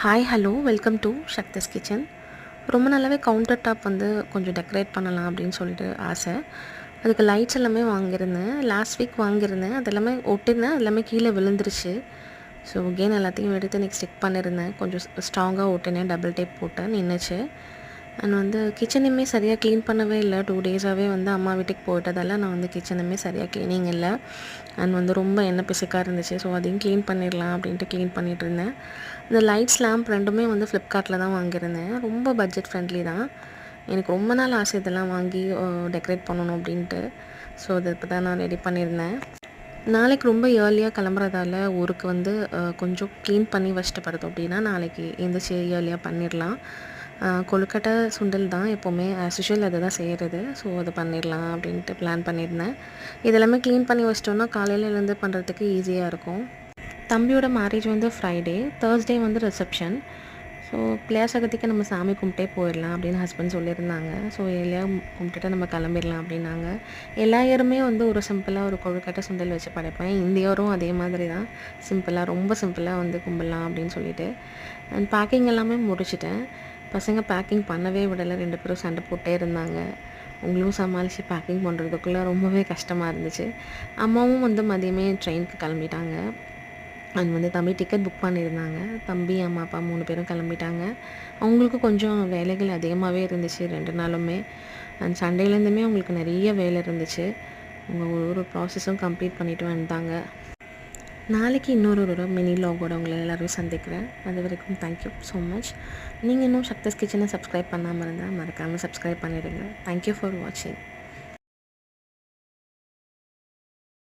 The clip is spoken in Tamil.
Hi hello welcome to Sakthi's kitchen. ரொம்ப நல்லாவே கவுண்டர் டாப் வந்து கொஞ்சம் டெக்கரேட் பண்ணலாம் அப்படின்னு சொல்லிட்டு ஆசை. அதுக்கு லைட்ஸ் எல்லாமே வாங்கியிருந்தேன். லாஸ்ட் வீக் வாங்கியிருந்தேன். அது எல்லாமே ஒட்டிருந்தேன். அது எல்லாமே கீழே விழுந்துருச்சு. ஸோ அகெயின் எல்லாத்தையும் எடுத்து நெக்ஸ்ட் ஸ்டிக் பண்ணியிருந்தேன். கொஞ்சம் ஸ்ட்ராங்காக ஒட்டினேன். டபுள் டேப் போட்டேன், நின்றுச்சு. அண்ட் வந்து கிச்சனையுமே சரியாக க்ளீன் பண்ணவே இல்லை. 2 டேஸாகவே வந்து அம்மா வீட்டுக்கு போயிட்டதால் நான் வந்து கிச்சனுமே சரியாக க்ளீனிங் இல்லை. அண்ட் வந்து ரொம்ப எண்ணெய் பிசுக்காக இருந்துச்சு. ஸோ அதையும் க்ளீன் பண்ணிடலாம் அப்படின்ட்டு க்ளீன் பண்ணிகிட்டு இருந்தேன். இந்த லைட்ஸ் லேம்ப் ரெண்டுமே வந்து ஃப்ளிப்கார்ட்டில் தான் வாங்கியிருந்தேன். ரொம்ப பட்ஜெட் ஃப்ரெண்ட்லி தான். எனக்கு ரொம்ப நாள் ஆசை இதெல்லாம் வாங்கி டெக்கரேட் பண்ணணும் அப்படின்ட்டு. ஸோ அது இப்போ தான் நான் ரெடி பண்ணியிருந்தேன். நாளைக்கு ரொம்ப ஏர்லியாக கிளம்புறதால ஊருக்கு வந்து கொஞ்சம் க்ளீன் பண்ணி வச்சுட்டு படுத்தோம் அப்படின்னா நாளைக்கு எந்திரிச்சு ஏர்லியாக பண்ணிடலாம். கொழுக்கட்டை சுண்டல் தான் எப்போவுமே ஆஸ் யூஷுவல் அதை தான் செய்கிறது. ஸோ அதை பண்ணிடலாம் அப்படின்ட்டு பிளான் பண்ணியிருந்தேன். இதெல்லாமே க்ளீன் பண்ணி வச்சிட்டோன்னா காலையில் எழுந்து பண்ணுறதுக்கு ஈஸியாக இருக்கும். தம்பியோட மேரேஜ் வந்து ஃப்ரைடே, தேர்ஸ்டே வந்து ரிசப்ஷன். ஸோ பிள்ளையார் சதுர்த்திக்கு நம்ம சாமி கும்பிட்டே போயிடலாம் அப்படின்னு ஹஸ்பண்ட் சொல்லியிருந்தாங்க. ஸோ எல்லாம் கும்பிட்டுட்டு நம்ம கிளம்பிடலாம் அப்படின்னாங்க. எல்லா இயருமே வந்து ஒரு சிம்பிளாக ஒரு கொழுக்கட்டை சுண்டல் வச்சு படைப்பேன். இந்த இயரும் அதே மாதிரி தான் சிம்பிளாக, ரொம்ப சிம்பிளாக வந்து கும்பிடலாம் அப்படின்னு சொல்லிட்டு. அண்ட் பேக்கிங் எல்லாமே முடிச்சிட்டேன். பசங்க பேக்கிங் பண்ணவே விடலை. 2 பேரும் சண்டை போட்டே இருந்தாங்க. உங்களும் சமாளித்து பேக்கிங் பண்ணுறதுக்குள்ளே ரொம்பவே கஷ்டமாக இருந்துச்சு. அம்மாவும் வந்து மதியமே ட்ரெயினுக்கு கிளம்பிட்டாங்க. அண்ட் வந்து தம்பி டிக்கெட் புக் பண்ணியிருந்தாங்க. தம்பி, அம்மா, அப்பா 3 பேரும் கிளம்பிட்டாங்க. அவங்களுக்கு கொஞ்சம் வேலைகள் அதிகமாகவே இருந்துச்சு 2 நாளுமே. அண்ட் சண்டேலேருந்துமே அவங்களுக்கு நிறைய வேலை இருந்துச்சு. அவங்க ஒரு ப்ராசஸும் கம்ப்ளீட் பண்ணிவிட்டு வந்துட்டாங்க. நாளைக்கு இன்னொரு மினி லாகோட உங்களை எல்லோரும் சந்திக்கிறேன். அது வரைக்கும் தேங்க்யூ ஸோ மச். நீங்கள் இன்னும் சக்திஸ் கிச்சனை சப்ஸ்கிரைப் பண்ணாமல் இருந்தால் மறக்காமல் சப்ஸ்கிரைப் பண்ணிடுங்க. தேங்க்யூ ஃபார் வாட்சிங்.